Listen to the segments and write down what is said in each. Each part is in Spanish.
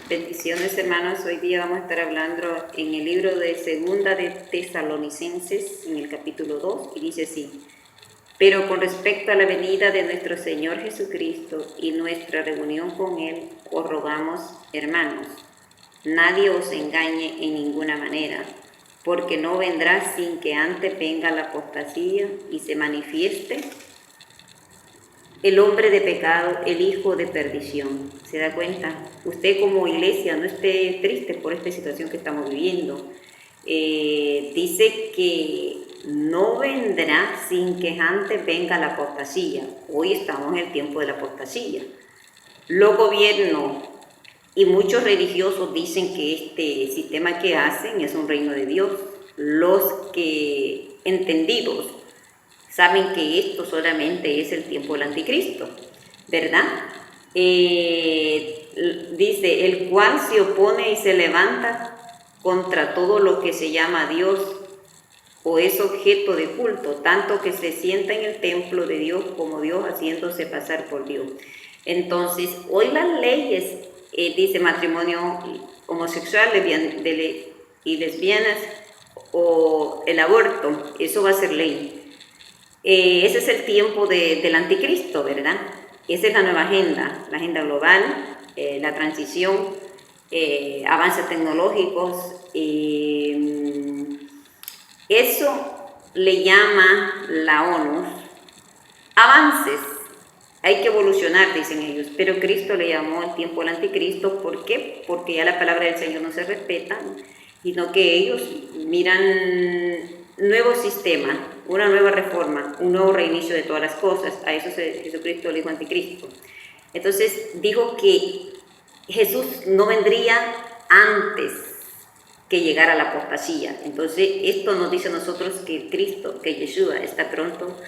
Bendiciones, hermanos. Hoy día vamos a estar hablando en el libro de Segunda de Tesalonicenses, en el capítulo 2, y dice así: pero con respecto a la venida de nuestro Señor Jesucristo y nuestra reunión con Él, os rogamos, hermanos, nadie os engañe en ninguna manera, porque no vendrá sin que antes venga la apostasía y se manifieste el hombre de pecado, el hijo de perdición. ¿Se da cuenta? Usted como iglesia no esté triste por esta situación que estamos viviendo. Dice que no vendrá sin que antes venga la apostasía. Hoy estamos en el tiempo de la apostasía. Los gobiernos y muchos religiosos dicen que este sistema que hacen es un reino de Dios. Los que entendidos saben que esto solamente es el tiempo del anticristo, ¿verdad? Dice, el cual se opone y se levanta contra todo lo que se llama Dios o es objeto de culto, tanto que se sienta en el templo de Dios como Dios, haciéndose pasar por Dios. Entonces, hoy las leyes, dice matrimonio homosexual y lesbianas o el aborto, eso va a ser ley. Ese es el tiempo del anticristo, ¿verdad? Esa es la nueva agenda, la agenda global, la transición, avances tecnológicos. Eso le llama la ONU avances. Hay que evolucionar, dicen ellos, pero Cristo le llamó el tiempo del anticristo. ¿Por qué? Porque ya la palabra del Señor no se respeta, sino que ellos miran nuevo sistema, una nueva reforma, un nuevo reinicio de todas las cosas. A eso Jesucristo le dijo anticristo. Entonces dijo que Jesús no vendría antes que llegara la apostasía. Entonces esto nos dice a nosotros que Cristo, que Yeshua está pronto,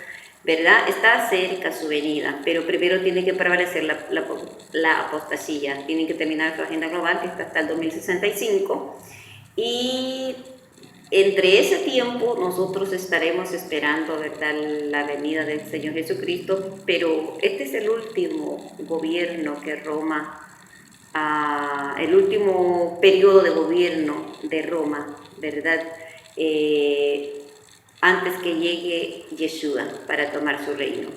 ¿verdad? Está cerca su venida, pero primero tiene que prevalecer la apostasía. Tienen que terminar su agenda global, que está hasta el 2065, y entre ese tiempo nosotros estaremos esperando, ¿verdad?, la venida del Señor Jesucristo. Pero este es el último gobierno que Roma, el último periodo de gobierno de Roma, ¿verdad?, antes que llegue Yeshua para tomar su reino.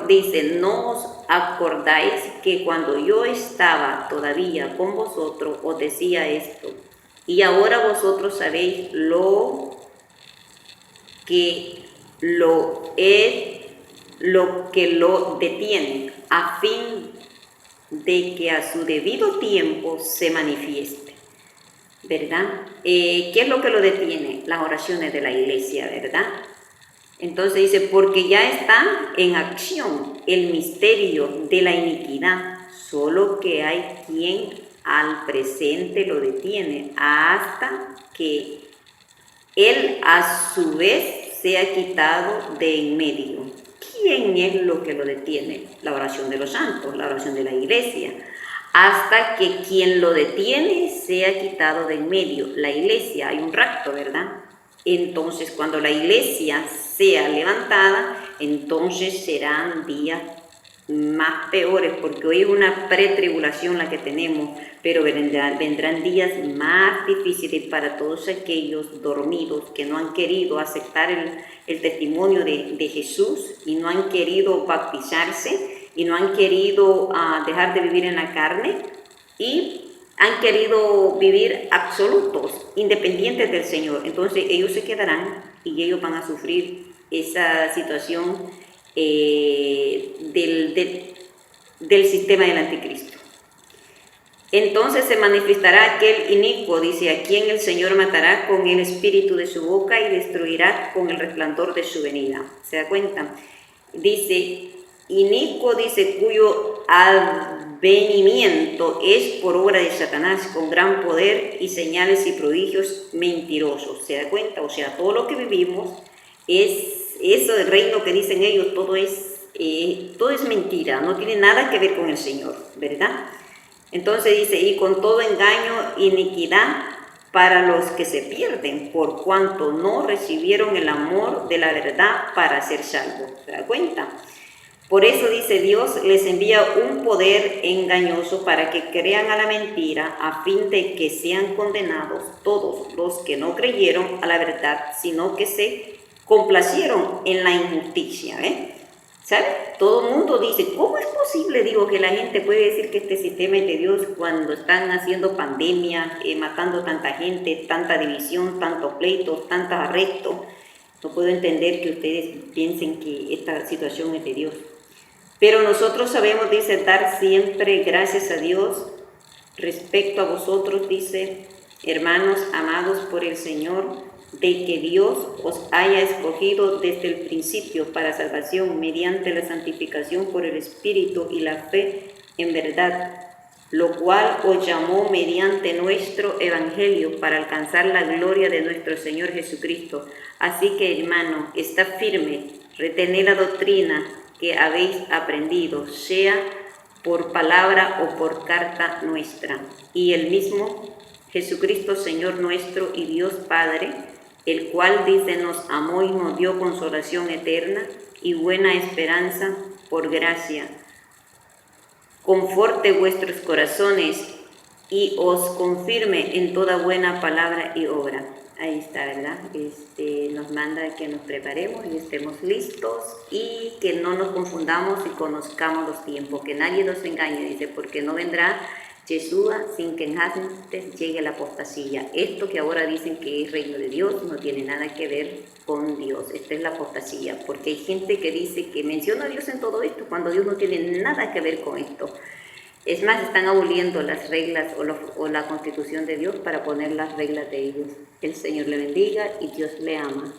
Dice, no os acordáis que cuando yo estaba todavía con vosotros os decía esto, y ahora vosotros sabéis lo que lo detiene, a fin de que a su debido tiempo se manifieste, ¿verdad? ¿Qué es lo que lo detiene? Las oraciones de la iglesia, ¿verdad? Entonces dice, porque ya está en acción el misterio de la iniquidad, solo que hay quien al presente lo detiene hasta que él a su vez sea quitado de en medio. ¿Quién es lo que lo detiene? La oración de los santos, la oración de la iglesia. Hasta que quien lo detiene sea quitado de en medio. La iglesia, hay un rapto, ¿verdad? Entonces, cuando la iglesia sea levantada, entonces serán días más peores, porque hoy es una pretribulación la que tenemos, pero vendrán días más difíciles para todos aquellos dormidos que no han querido aceptar el testimonio de Jesús y no han querido bautizarse y no han querido dejar de vivir en la carne y han querido vivir absolutos, independientes del Señor. Entonces ellos se quedarán y ellos van a sufrir esa situación del sistema del anticristo. Entonces se manifestará aquel inicuo, dice, a quien el Señor matará con el espíritu de su boca y destruirá con el resplandor de su venida. ¿Se da cuenta? Dice, inicuo, dice, cuyo advenimiento es por obra de Satanás, con gran poder y señales y prodigios mentirosos. ¿Se da cuenta? O sea, todo lo que vivimos es eso del reino que dicen ellos, todo es mentira, no tiene nada que ver con el Señor, ¿verdad? Entonces dice, y con todo engaño, iniquidad para los que se pierden, por cuanto no recibieron el amor de la verdad para ser salvos. ¿Se da cuenta? Por eso dice Dios, les envía un poder engañoso para que crean a la mentira, a fin de que sean condenados todos los que no creyeron a la verdad, sino que se complacieron en la injusticia. ¿Sabe? Todo el mundo dice, ¿cómo es posible, digo, que la gente puede decir que este sistema es de Dios cuando están haciendo pandemia, matando tanta gente, tanta división, tantos pleitos, tantos arrestos? No puedo entender que ustedes piensen que esta situación es de Dios. Pero nosotros sabemos, dice, dar siempre gracias a Dios respecto a vosotros, dice, hermanos amados por el Señor, de que Dios os haya escogido desde el principio para salvación mediante la santificación por el Espíritu y la fe en verdad, lo cual os llamó mediante nuestro Evangelio para alcanzar la gloria de nuestro Señor Jesucristo. Así que, hermano, está firme, retened la doctrina que habéis aprendido, sea por palabra o por carta nuestra. Y el mismo Jesucristo, Señor nuestro y Dios Padre, el cual dice nos amó y nos dio consolación eterna y buena esperanza por gracia, conforte vuestros corazones y os confirme en toda buena palabra y obra. Ahí está, ¿verdad? Nos manda que nos preparemos y estemos listos y que no nos confundamos y conozcamos los tiempos, que nadie nos engañe, dice, porque no vendrá Yeshua sin que antes llegue la apostasía. Esto que ahora dicen que es reino de Dios no tiene nada que ver con Dios. Esta es la apostasía, porque hay gente que dice que menciona a Dios en todo esto cuando Dios no tiene nada que ver con esto. Es más, están aboliendo las reglas o la constitución de Dios para poner las reglas de ellos. El Señor le bendiga y Dios le ama.